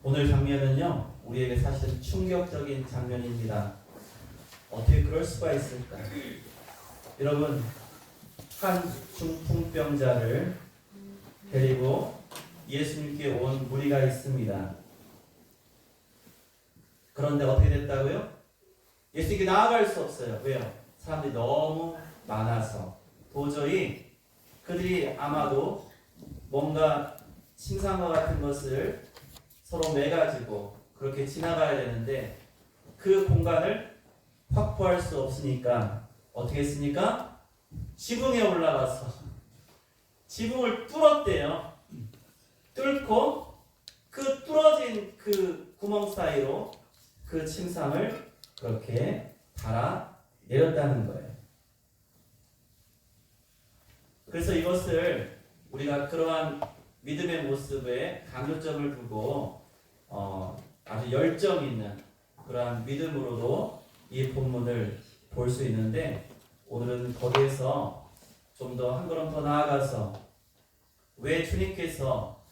오늘 장면은요, 우리에게 사실 충격적인 장면입니다. 어떻게 그럴 수가 있을까? 여러분, 한 중풍병자를 데리고 예수님께 온 무리가 있습니다. 그런데 어떻게 됐다고요? 예수님께 나아갈 수 없어요. 왜요? 사람들이 너무 많아서 도저히 그들이 아마도 뭔가 침상과 같은 것을 서로 매가지고 그렇게 지나가야 되는데 그 공간을 확보할 수 없으니까 어떻게 했습니까? 지붕에 올라가서 지붕을 뚫었대요. 뚫고 그 뚫어진 그 구멍 사이로 그 침상을 그렇게 달아 내렸다는 거예요. 그래서 이것을 우리가 그러한 믿음의 모습에 강조점을 두고 아주 열정 있는 그러한 믿음으로도 이 본문을 볼 수 있는데, 오늘은 거기에서 좀 더 한 걸음 더 나아가서 왜 주님께서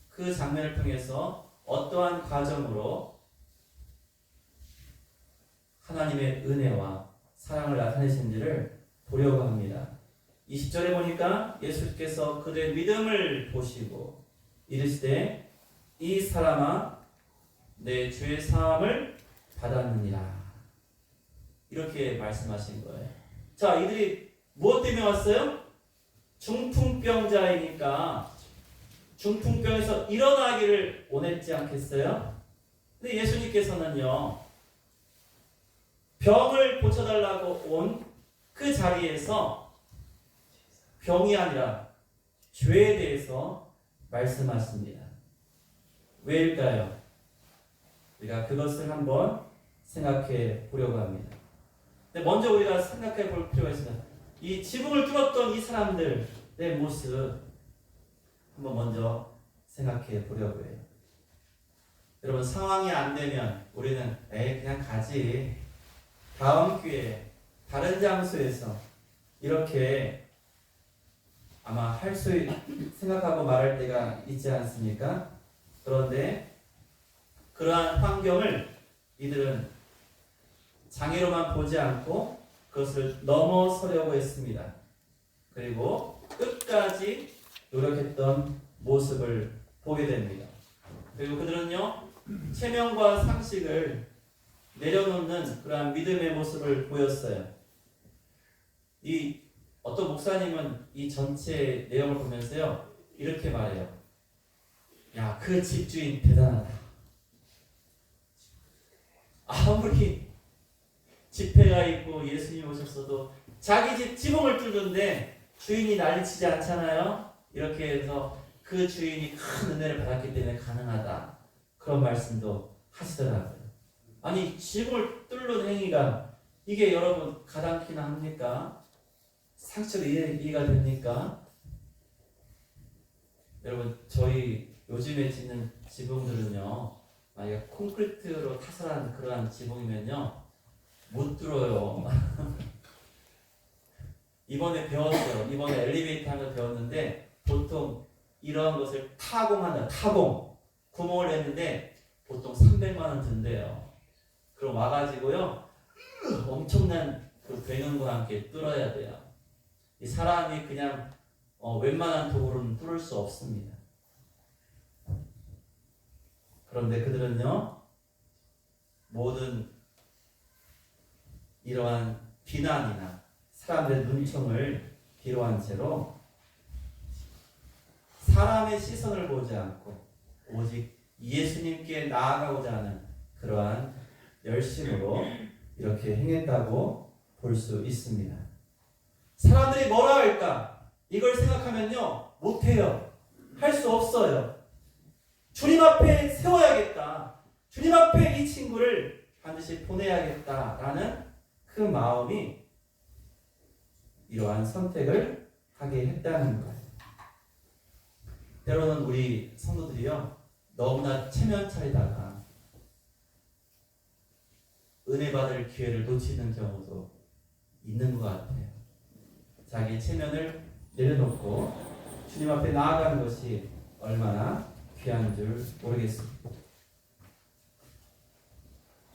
그 장면을 통해서 어떠한 과정으로 하나님의 은혜와 사랑을 나타내신지를 보려고 합니다. 20절에 보니까 예수께서 그들의 믿음을 보시고 이르시되 이 사람아 내 죄 사함을 받았느니라, 이렇게 말씀하신 거예요. 자, 이들이 무엇 때문에 왔어요? 중풍병자이니까 중풍병에서 일어나기를 원했지 않겠어요? 근데 예수님께서는요, 병을 고쳐달라고 온 그 자리에서 병이 아니라 죄에 대해서 말씀하십니다. 왜일까요? 우리가 그것을 한번 생각해 보려고 합니다. 근데 먼저 우리가 생각해 볼 필요가 있습니다. 이 지붕을 뚫었던 이 사람들의 모습 한번 먼저 생각해 보려고 해요. 여러분, 상황이 안 되면 우리는 그냥 가지, 다음 기회에 다른 장소에서 이렇게 아마 할 수 생각하고 말할 때가 있지 않습니까? 그런데 그러한 환경을 이들은 장애로만 보지 않고 그것을 넘어서려고 했습니다. 그리고 끝까지 노력했던 모습을 보게 됩니다. 그리고 그들은요, 체면과 상식을 내려놓는 그러한 믿음의 모습을 보였어요. 이 어떤 목사님은 이 전체 내용을 보면서요, 이렇게 말해요. 야, 그 집주인 대단하다. 아무리 집회가 있고 예수님 오셨어도 자기 집 지붕을 뚫는데 주인이 난리치지 않잖아요. 이렇게 해서 그 주인이 큰 은혜를 받았기 때문에 가능하다, 그런 말씀도 하시더라고요. 아니, 지붕을 뚫는 행위가 이게 여러분 가당키나 합니까? 상식적으로 이해가 됩니까? 여러분, 저희 요즘에 짓는 지붕들은요, 만약에 콘크리트로 타설한 그러한 지붕이면요, 못 뚫어요. 이번에 배웠어요. 이번에 엘리베이터 하는 거 배웠는데, 보통 이러한 것을 타공한다. 타공. 구멍을 냈는데 보통 300만 원 든대요. 그럼 와가지고요, 엄청난 그 배경과 함께 뚫어야 돼요. 이 사람이 그냥 웬만한 도구로는 뚫을 수 없습니다. 그런데 그들은요, 모든 이러한 비난이나 사람들의 눈총을 뒤로한 채로 사람의 시선을 보지 않고 오직 예수님께 나아가고자 하는 그러한 열심으로 이렇게 행했다고 볼 수 있습니다. 사람들이 뭐라 할까? 이걸 생각하면요, 못해요. 할 수 없어요. 주님 앞에 세워야겠다. 주님 앞에 이 친구를 반드시 보내야겠다라는 그 마음이 이러한 선택을 하게 했다는 거예요. 때로는 우리 성도들이요, 너무나 체면 차리다가 은혜 받을 기회를 놓치는 경우도 있는 것 같아요. 자기 체면을 내려놓고 주님 앞에 나아가는 것이 얼마나 귀한 줄 모르겠습니다.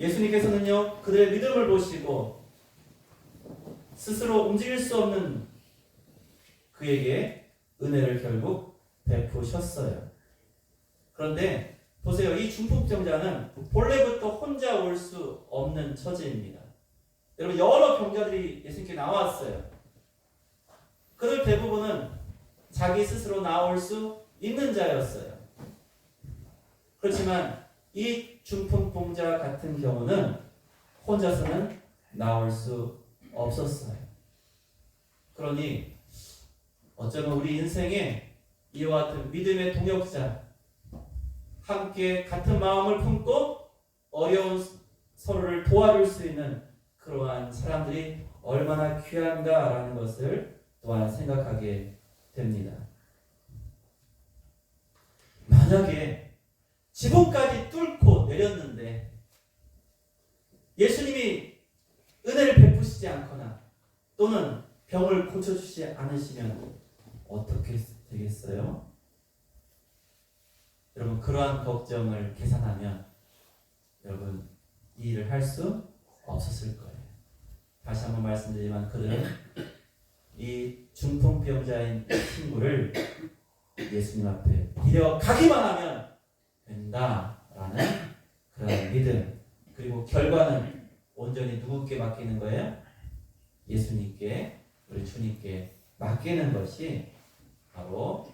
예수님께서는요, 그들의 믿음을 보시고 스스로 움직일 수 없는 그에게 은혜를 결국 베푸셨어요. 그런데 보세요. 이 중풍병자는 본래부터 혼자 올 수 없는 처지입니다. 여러분, 여러 병자들이 예수님께 나왔어요. 그들 대부분은 자기 스스로 나올 수 있는 자였어요. 그렇지만 이 중풍병자 같은 경우는 혼자서는 나올 수 없었어요. 그러니 어쩌면 우리 인생에 이와 같은 믿음의 동역자, 함께 같은 마음을 품고 어려운 서로를 도와줄 수 있는 그러한 사람들이 얼마나 귀한가라는 것을 또한 생각하게 됩니다. 만약에 지붕까지 뚫고 내렸는데 예수님이 은혜를 베푸시지 않거나 또는 병을 고쳐주지 않으시면 어떻게 되겠어요? 여러분, 그러한 걱정을 계산하면 여러분 이 일을 할 수 없었을 거예요. 다시 한번 말씀드리지만 그들은 이 중풍병자인 친구를 예수님 앞에 데려가기만 하면 된다라는 그런 믿음, 그리고 결과는 온전히 누구께 맡기는 거예요? 예수님께, 우리 주님께 맡기는 것이 바로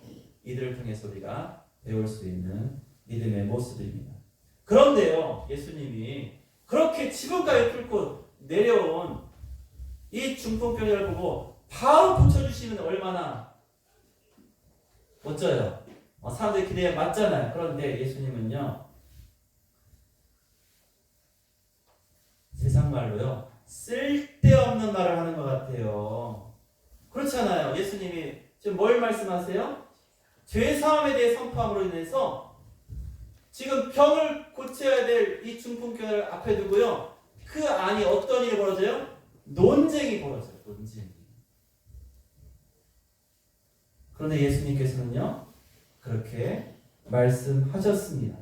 이들을 통해서 우리가 배울 수 있는 믿음의 모습입니다. 그런데요, 예수님이 그렇게 지붕까지 뚫고 내려온 이 중풍병자를 보고 바로 고쳐주시면 얼마나 멋져요. 사람들의 기대에 맞잖아요. 그런데 예수님은요, 세상 말로요, 쓸데없는 말을 하는 것 같아요. 그렇잖아요. 예수님이 지금 뭘 말씀하세요? 죄사함에 대해 선포함으로 인해서 지금 병을 고쳐야 될 이 중풍병을 앞에 두고요, 그 안이 어떤 일이 벌어져요? 논쟁이 벌어져요. 논쟁이. 그런데 예수님께서는요, 그렇게 말씀하셨습니다.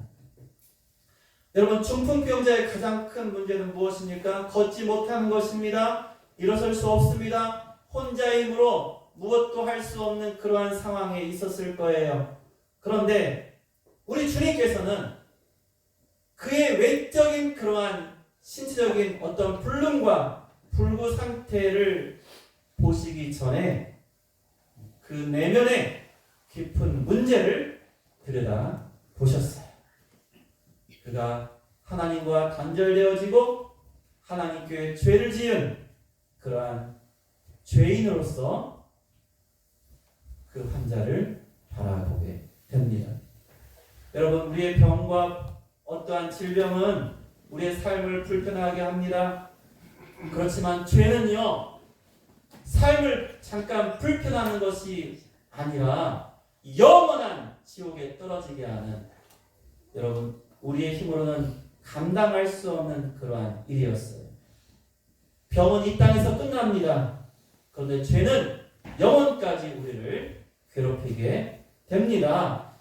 여러분, 중풍병자의 가장 큰 문제는 무엇입니까? 걷지 못하는 것입니다. 일어설 수 없습니다. 혼자의 힘으로 무엇도 할 수 없는 그러한 상황에 있었을 거예요. 그런데 우리 주님께서는 그의 외적인 그러한 신체적인 어떤 불능과 불구 상태를 보시기 전에 그 내면의 깊은 문제를 들여다 보셨어요. 그가 하나님과 단절되어지고 하나님께 죄를 지은 그러한 죄인으로서 그 환자를 바라보게 됩니다. 여러분, 우리의 병과 어떠한 질병은 우리의 삶을 불편하게 합니다. 그렇지만 죄는요, 삶을 잠깐 불편하는 것이 아니라 영원한 지옥에 떨어지게 하는, 여러분, 우리의 힘으로는 감당할 수 없는 그러한 일이었어요. 병은 이 땅에서 끝납니다. 그런데 죄는 영원까지 우리를 괴롭히게 됩니다.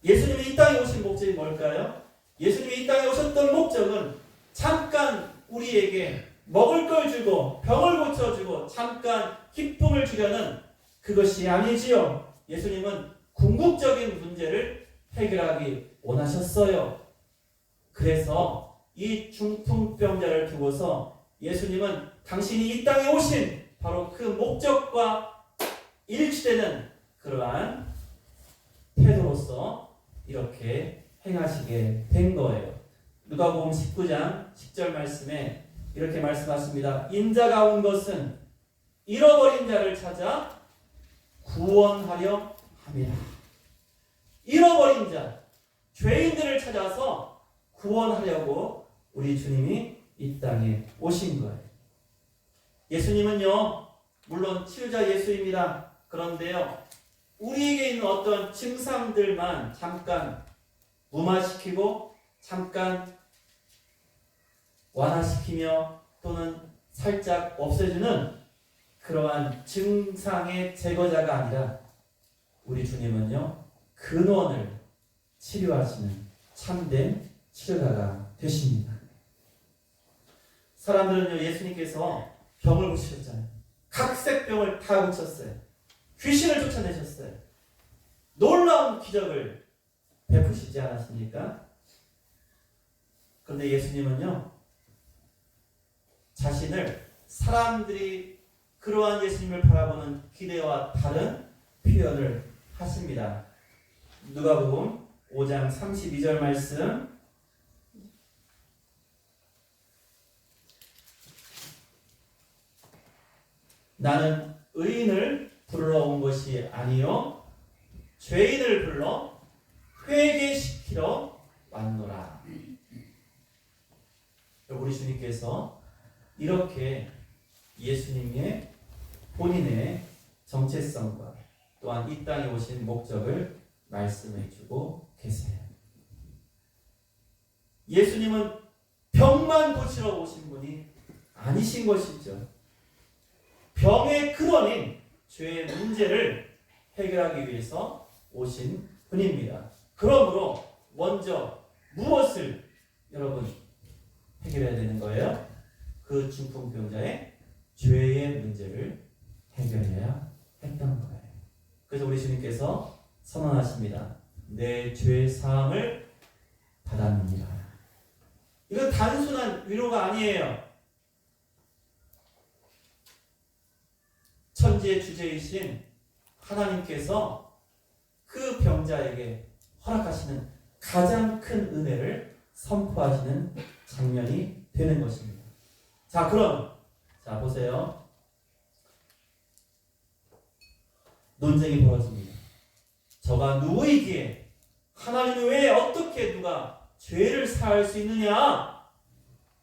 예수님이 이 땅에 오신 목적이 뭘까요? 예수님이 이 땅에 오셨던 목적은 잠깐 우리에게 먹을 걸 주고 병을 고쳐주고 잠깐 기쁨을 주려는 그것이 아니지요. 예수님은 궁극적인 문제를 해결하기 원하셨어요. 그래서 이 중풍병자를 두고서 예수님은 당신이 이 땅에 오신 바로 그 목적과 일치되는 그러한 태도로서 이렇게 행하시게 된 거예요. 누가복음 19장 10절 말씀에 이렇게 말씀하십니다. 인자가 온 것은 잃어버린 자를 찾아 구원하려 함이라. 잃어버린 자, 죄인들을 찾아서 구원하려고 우리 주님이 이 땅에 오신 거예요. 예수님은요, 물론 치유자 예수입니다. 그런데요, 우리에게 있는 어떤 증상들만 잠깐 무마시키고 잠깐 완화시키며 또는 살짝 없애주는 그러한 증상의 제거자가 아니라 우리 주님은요, 근원을 치료하시는 참된 치료자가 되십니다. 사람들은요, 예수님께서 병을 고치셨잖아요. 각색 병을 다 고쳤어요. 귀신을 쫓아내셨어요. 놀라운 기적을 베푸시지 않았습니까? 그런데 예수님은요, 자신을 사람들이 그러한 예수님을 바라보는 기대와 다른 표현을 하십니다. 누가복음 5장 32절 말씀. 나는 의인을 부르러 온 것이 아니요 죄인을 불러 회개시키러 왔노라. 우리 주님께서 이렇게 예수님의 본인의 정체성과 또한 이 땅에 오신 목적을 말씀해 주고 계세요. 예수님은 병만 고치러 오신 분이 아니신 것이죠. 병의 근원인 죄의 문제를 해결하기 위해서 오신 분입니다. 그러므로 먼저 무엇을 여러분 해결해야 되는 거예요? 그 중풍병자의 죄의 문제를 해결해야 했던 거예요. 그래서 우리 주님께서 선언하십니다. 내 죄 사함을 받았느니라. 이건 단순한 위로가 아니에요. 천지의 주제이신 하나님께서 그 병자에게 허락하시는 가장 큰 은혜를 선포하시는 장면이 되는 것입니다. 자, 그럼 보세요. 논쟁이 벌어집니다. 저가 누구이기에 하나님 외에 어떻게 누가 죄를 사할 수 있느냐?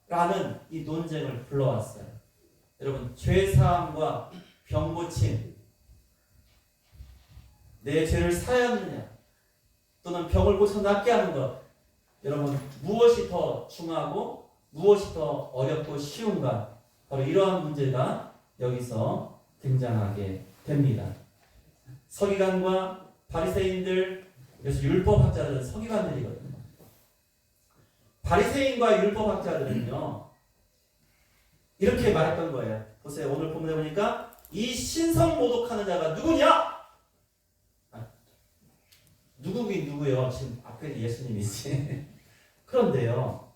라는 이 논쟁을 불러왔어요. 여러분, 죄 사함과 병 고침, 내 죄를 사하였느냐 또는 병을 고쳐 낫게 하는 것, 여러분 무엇이 더 중하고 무엇이 더 어렵고 쉬운가? 바로 이러한 문제가 여기서 등장하게 됩니다. 서기관과 바리새인들, 그래서 율법학자들은 서기관들이거든요. 바리새인과 율법학자들은요 이렇게 말했던 거예요. 보세요. 오늘 본문에 보니까 이 신성 모독하는 자가 누구냐? 누구긴 누구요? 지금 앞에 예수님이지. 그런데요,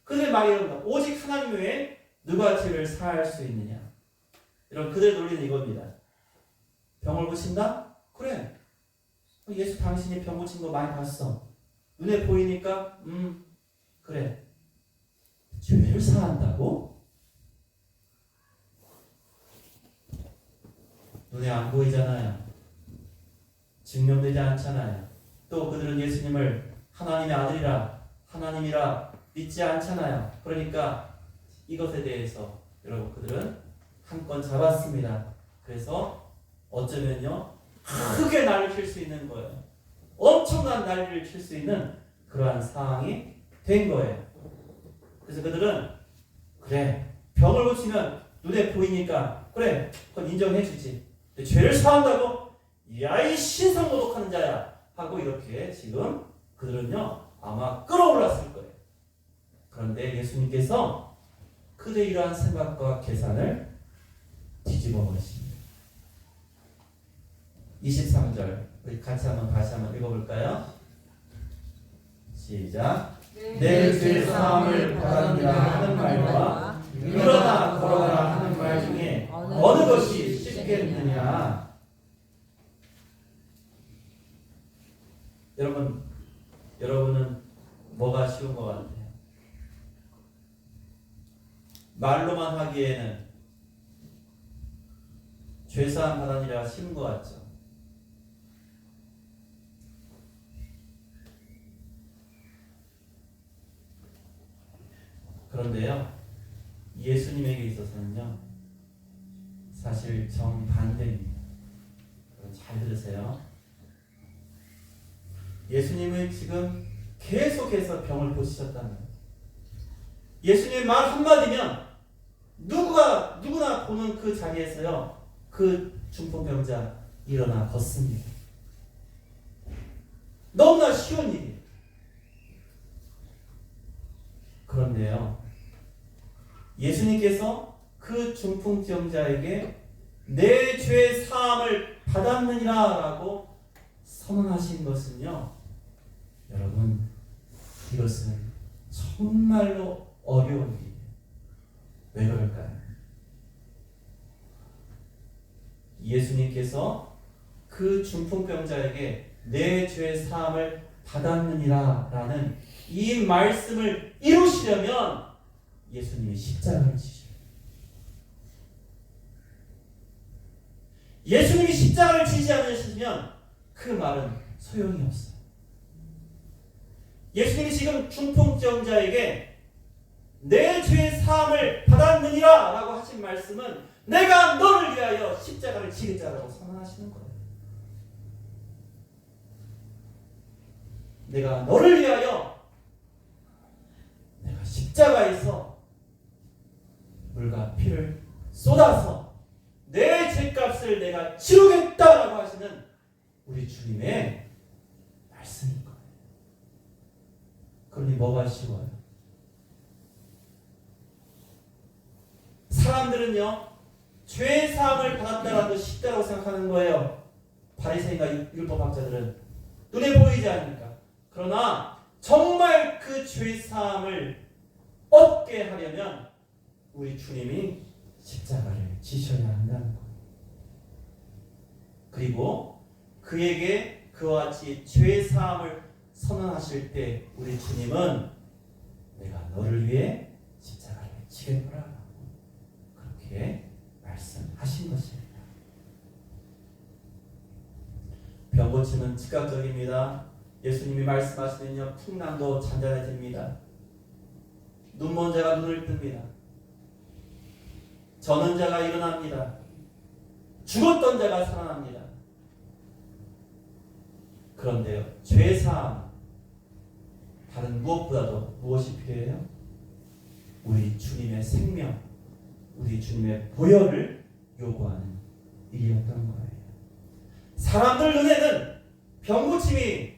그들의 말이 이겁니다. 오직 하나님 외에 누가 죄를 사할 수 있느냐? 이런 그들의 논리는 이겁니다. 병을 고친다? 그래. 예수 당신이 병 고친 거 많이 봤어. 눈에 보이니까 그래. 죄를 사한다고? 눈에 안 보이잖아요. 증명되지 않잖아요. 또 그들은 예수님을 하나님의 아들이라, 하나님이라 믿지 않잖아요. 그러니까 이것에 대해서 여러분 그들은 한 건 잡았습니다. 그래서 어쩌면요 크게 난리를 칠 수 있는 거예요. 엄청난 난리를 칠 수 있는 그러한 상황이 된 거예요. 그래서 그들은 그래, 병을 고치면 눈에 보이니까 그래, 그건 인정해 주지. 죄를 사한다고? 야, 이 신성 모독하는 자야 하고 이렇게 지금 그들은요 아마 끌어올랐을 거예요. 그런데 예수님께서 그들의 이러한 생각과 계산을 뒤집어 버리십니다. 23절 우리 같이 다시 한번 읽어볼까요? 시작. 내 죄 사함을 받았느라 하는 말과 일어나 걸어가라 하는 말 중에 어느 것이 쉽겠느냐? 여러분은 뭐가 쉬운 것 같아요? 말로만 하기에는 죄사함 받으니라 쉬운 것 같죠? 그런데요, 예수님에게 있어서는요, 사실 정반대입니다. 잘 들으세요. 예수님은 지금 계속해서 병을 고치셨다는 거예요. 예수님 말 한마디면 누구나 보는 그 자리에서요, 그 중풍병자 일어나 걷습니다. 너무나 쉬운 일이에요. 그런데요, 예수님께서 그 중풍병자에게 내 죄 사함을 받았느니라 라고 선언하신 것은요, 여러분, 이것은 정말로 어려운 일이에요. 왜 그럴까요? 예수님께서 그 중풍병자에게 내 죄 사함을 받았느니라 라는 이 말씀을 이루시려면 예수님이 십자가를 지셔요. 예수님이 십자가를 지지 않으시면 그 말은 소용이 없어요. 예수님이 지금 중풍병자에게 내 죄 사함을 받았느니라 라고 하신 말씀은 내가 너를 위하여 십자가를 지겠다라고 선언하시는 거예요. 내가 너를 위하여 내가 십자가에서 물과 피를 쏟아서 내 죄값을 내가 치르겠다라고 하시는 우리 주님의 말씀인 거예요. 그러니 뭐가 쉬워요? 사람들은요, 죄 사함을 받았다라도 쉽다고 생각하는 거예요. 바리새인과 율법학자들은 눈에 보이지 않으니까. 그러나 정말 그 죄 사함을 얻게 하려면 우리 주님이 십자가를 지셔야 한다는 거예요. 그리고 그에게 그와 같이 죄 사함을 선언하실 때 우리 주님은 내가 너를 위해 십자가를 지겠노라 그렇게 말씀하신 것입니다. 병 고침은 즉각적입니다. 예수님이 말씀하시면요, 풍랑도 잔잔해집니다. 눈먼 자가 눈을 뜹니다. 저는 자가 일어납니다. 죽었던 자가 살아납니다. 그런데요, 죄사함 다른 무엇보다도 무엇이 필요해요? 우리 주님의 생명, 우리 주님의 보혈을 요구하는 일이었던 거예요. 사람들 눈에는 병고침이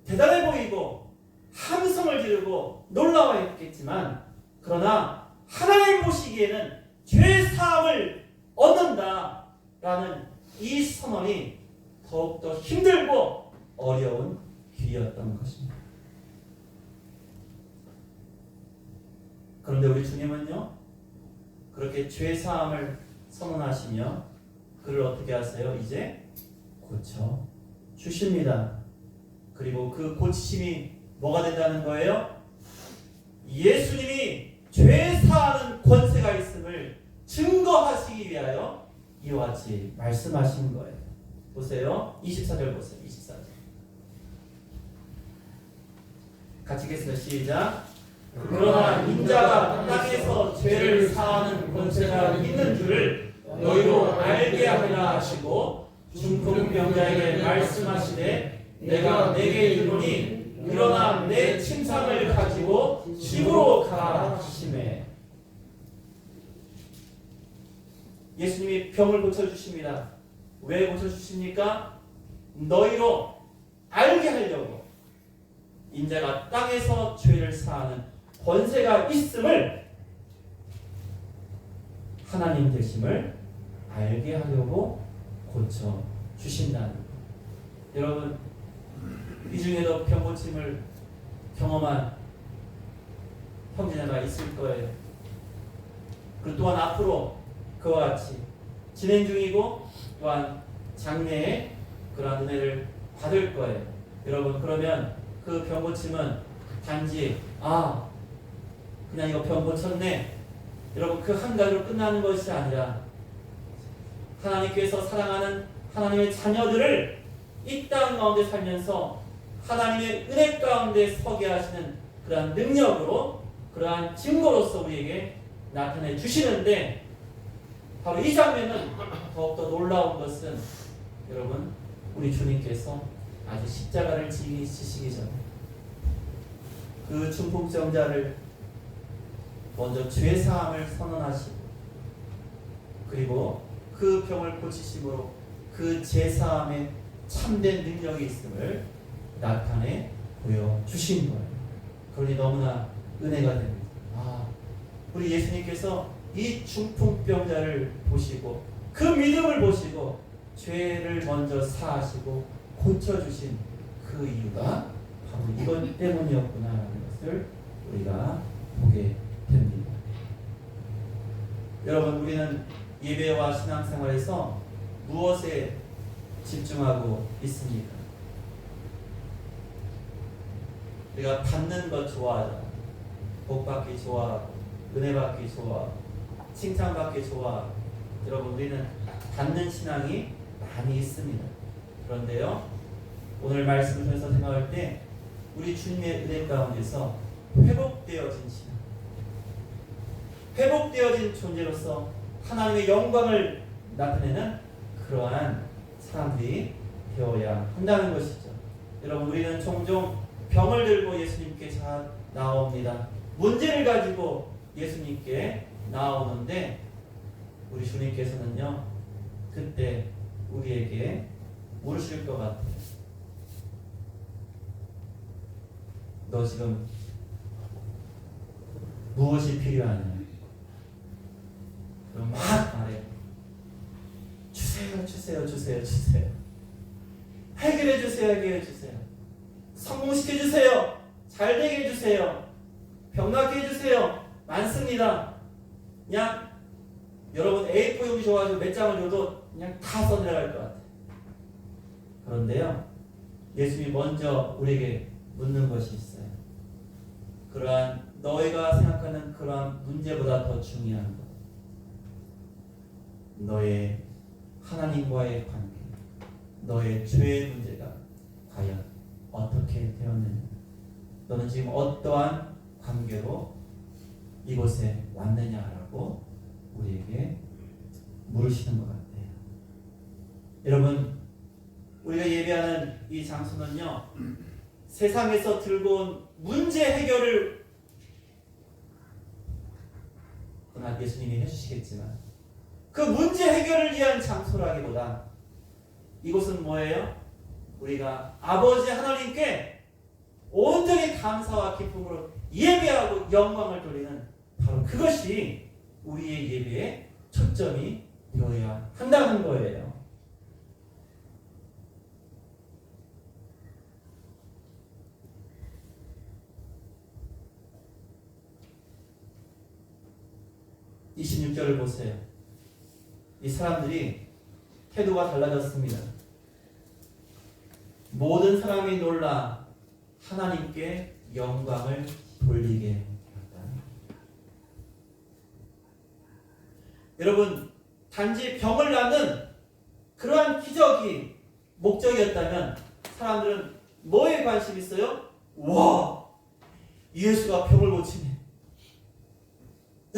대단해 보이고 함성을 지르고 놀라워했겠지만, 그러나 하나님 보시기에는 죄 사함을 얻는다라는 이 선언이 더욱더 힘들고 어려운 길이었던 것입니다. 그런데 우리 주님은요, 그렇게 죄 사함을 선언하시며 그를 어떻게 하세요? 이제 고쳐 주십니다. 그리고 그 고치심이 뭐가 된다는 거예요? 예수님이 죄 사하는 권세가 있음을 증거하시기 위하여 이와 같이 말씀하신 거예요. 보세요. 24절 보세요. 24절. 같이 읽겠습니다. 시작. 그러나 인자가 땅에서 죄를 사하는 권세가 있는 줄을 너희로 알게 하리라 하시고, 중풍병자에게 말씀하시되 내가 내게 이르노니 일어나 내 침상을 가지고 집으로 가라 하시매. 예수님이 병을 고쳐주십니다. 왜 고쳐주십니까? 너희로 알게 하려고, 인자가 땅에서 죄를 사하는 권세가 있음을, 하나님 되심을 알게 하려고 고쳐주신다는 것. 여러분, 이 중에도 병고침을 경험한 형제자가 있을 거예요. 그리고 또한 앞으로 그와 같이 진행 중이고 또한 장래에 그러한 은혜를 받을 거예요. 여러분, 그러면 그 병고침은 단지 그냥 이거 병 고쳤네, 여러분, 그 한 가지로 끝나는 것이 아니라 하나님께서 사랑하는 하나님의 자녀들을 이 땅 가운데 살면서 하나님의 은혜 가운데 서게 하시는 그러한 능력으로, 그러한 증거로서 우리에게 나타내 주시는데, 바로 이 장면은 더욱더 놀라운 것은, 여러분, 우리 주님께서 아직 십자가를 지시기 전에 그 중풍병자를 먼저 죄사함을 선언하시고, 그리고 그 병을 고치심으로 그 죄사함에 참된 능력이 있음을 나타내 보여주신 거예요. 그러니 너무나 은혜가 됩니다. 우리 예수님께서 이 중풍병자를 보시고 그 믿음을 보시고 죄를 먼저 사하시고 고쳐주신 그 이유가 바로 이것 때문이었구나라는 것을 우리가 보게 됩니다. 여러분, 우리는 예배와 신앙생활에서 무엇에 집중하고 있습니까? 우리가 받는 것 좋아하잖아. 복 받기 좋아하고 은혜 받기 좋아하고 칭찬 받기 좋아하고. 여러분, 우리는 받는 신앙이 많이 있습니다. 그런데요, 오늘 말씀을 통해서 생각할 때 우리 주님의 은혜 가운데서 회복되어진 신앙, 회복되어진 존재로서 하나님의 영광을 나타내는 그러한 사람들이 되어야 한다는 것이죠. 여러분, 우리는 종종 병을 들고 예수님께 나옵니다. 문제를 가지고 예수님께 나오는데 우리 주님께서는요, 그때 우리에게 물으실 것 같아요. 너 지금 무엇이 필요하냐? 그럼 막 말해. 주세요, 주세요, 주세요, 주세요. 해결해 주세요, 해결해 주세요. 성공시켜 주세요. 잘 되게 해주세요. 병 낫게 해주세요. 많습니다. 그냥 여러분 A4 용지 줘가지고 몇 장을 줘도 그냥 다 써내려갈 것 같아요. 그런데요, 예수님이 먼저 우리에게 묻는 것이 있어요. 그러한 너희가 생각하는 그러한 문제보다 더 중요한 것, 너의 하나님과의 관계, 너의 죄의 문제가 과연 어떻게 되었느냐? 너는 지금 어떠한 관계로 이곳에 왔느냐라고 우리에게 물으시는 것 같아요. 여러분, 우리가 예배하는 이 장소는요, 세상에서 들고 온 문제 해결을 그러나 예수님이 해주시겠지만 그 문제 해결을 위한 장소라기보다 이곳은 뭐예요? 우리가 아버지 하나님께 온전히 감사와 기쁨으로 예배하고 영광을 돌리는 바로 그것이 우리의 예배의 초점이 되어야 한다는 거예요. 이 26절을 보세요. 이 사람들이 태도가 달라졌습니다. 모든 사람이 놀라 하나님께 영광을 돌리게 되었다. 여러분, 단지 병을 낫는 그러한 기적이 목적이었다면 사람들은 뭐에 관심이 있어요? 와, 예수가 병을 고치네.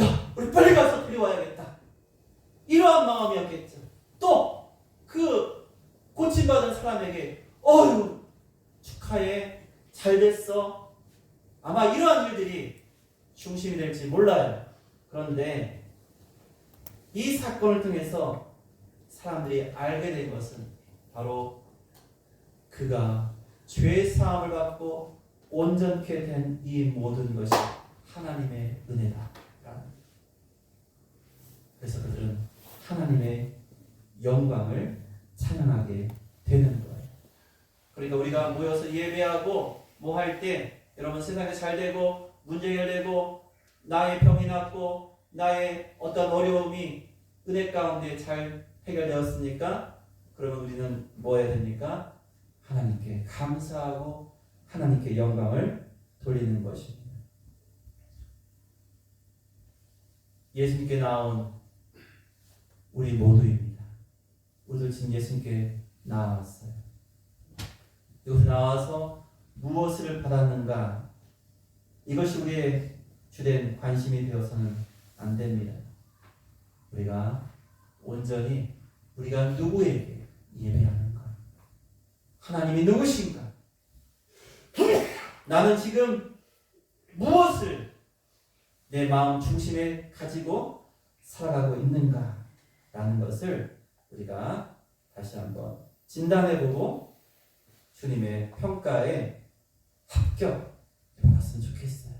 야, 우리 빨리 가서 데려와야겠다. 이러한 마음이었겠죠. 또 그 고침받은 사람에게 어휴, 축하해, 잘 됐어. 아마 이러한 일들이 중심이 될지 몰라요. 그런데 이 사건을 통해서 사람들이 알게 된 것은 바로 그가 죄 사함을 받고 온전케 된 이 모든 것이 하나님의 은혜다. 그래서 그들은 하나님의 영광을 찬양하게 되는 거예요. 그러니까 우리가 모여서 예배하고 뭐 할 때 여러분 세상에 잘 되고 문제 해결되고 나의 병이 낫고 나의 어떤 어려움이 은혜 가운데 잘 해결되었습니까? 그러면 우리는 뭐 해야 됩니까? 하나님께 감사하고 하나님께 영광을 돌리는 것입니다. 예수님께 나온 우리 모두입니다. 우리도 지금 예수님께 나왔어요. 이곳에 나와서 무엇을 받았는가? 이것이 우리의 주된 관심이 되어서는 안 됩니다. 우리가 온전히 우리가 누구에게 예배하는가? 하나님이 누구신가? 나는 지금 무엇을 내 마음 중심에 가지고 살아가고 있는가? 라는 것을 우리가 다시 한번 진단해보고 주님의 평가에 합격해봤으면 좋겠어요.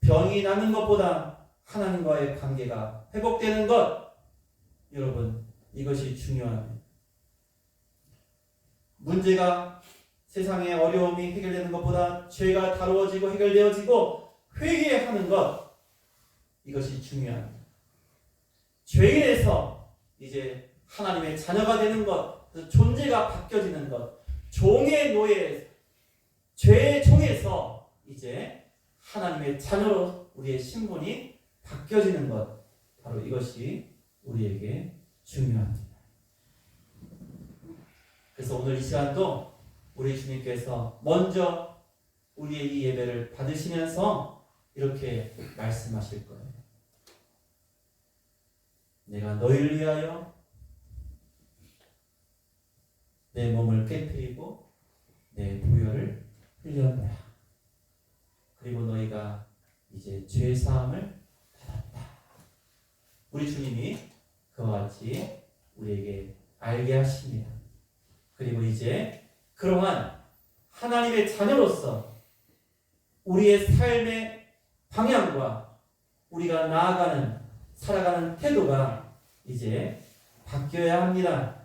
병이 나는 것보다 하나님과의 관계가 회복되는 것, 여러분, 이것이 중요합니다. 문제가, 세상의 어려움이 해결되는 것보다 죄가 다루어지고 해결되어지고 회개하는 것, 이것이 중요합니다. 죄인에서 이제 하나님의 자녀가 되는 것, 존재가 바뀌어지는 것, 종의 노예, 죄의 종에서 이제 하나님의 자녀로 우리의 신분이 바뀌어지는 것, 바로 이것이 우리에게 중요합니다. 그래서 오늘 이 시간도 우리 주님께서 먼저 우리의 이 예배를 받으시면서 이렇게 말씀하실 거예요. 내가 너희를 위하여 내 몸을 깨뜨리고 내 보혈을 흘렸노라. 그리고 너희가 이제 죄 사함을 받았다. 우리 주님이 그와 같이 우리에게 알게 하십니다. 그리고 이제 그러한 하나님의 자녀로서 우리의 삶의 방향과 우리가 나아가는, 살아가는 태도가 이제 바뀌어야 합니다.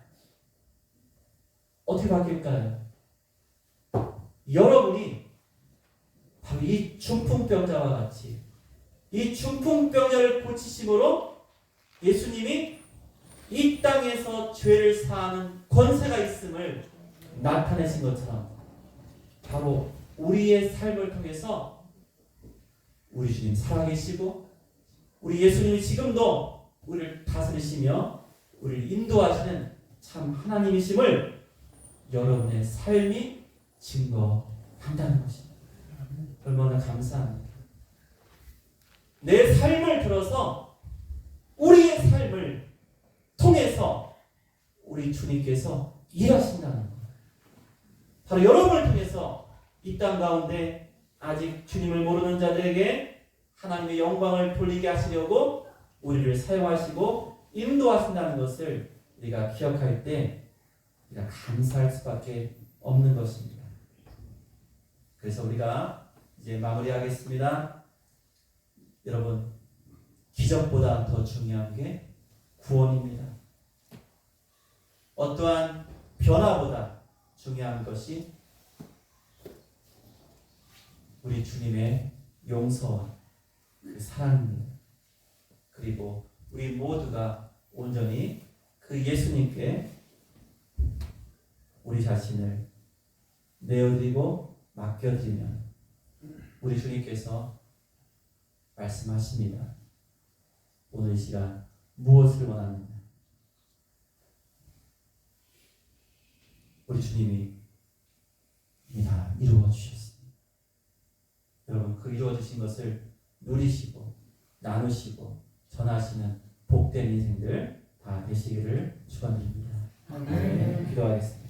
어떻게 바뀔까요? 여러분이 바로 이 중풍병자와 같이 이 중풍병자를 고치심으로 예수님이 이 땅에서 죄를 사하는 권세가 있음을 나타내신 것처럼 바로 우리의 삶을 통해서 우리 주님 살아계시고 우리 예수님이 지금도 우리를 다스리시며 우리를 인도하시는 참 하나님이심을 여러분의 삶이 증거한다는 것입니다. 얼마나 감사합니다. 내 삶을 들어서 우리의 삶을 통해서 우리 주님께서 일하신다는 거예요. 바로 여러분을 통해서 이 땅 가운데 아직 주님을 모르는 자들에게 하나님의 영광을 돌리게 하시려고 우리를 사용하시고 인도하신다는 것을 우리가 기억할 때 우리가 감사할 수밖에 없는 것입니다. 그래서 우리가 이제 마무리하겠습니다. 여러분, 기적보다 더 중요한 게 구원입니다. 어떠한 변화보다 중요한 것이 우리 주님의 용서와 그 사랑입니다. 그리고 우리 모두가 온전히 그 예수님께 우리 자신을 내어드리고 맡겨드리면 우리 주님께서 말씀하십니다. 오늘 이 시간 무엇을 원하느냐? 우리 주님이 이미 다 이루어 주셨습니다. 여러분, 그 이루어 주신 것을 누리시고 나누시고 전하시는 복된 인생들 다 되시기를 축원드립니다. 기도하겠습니다.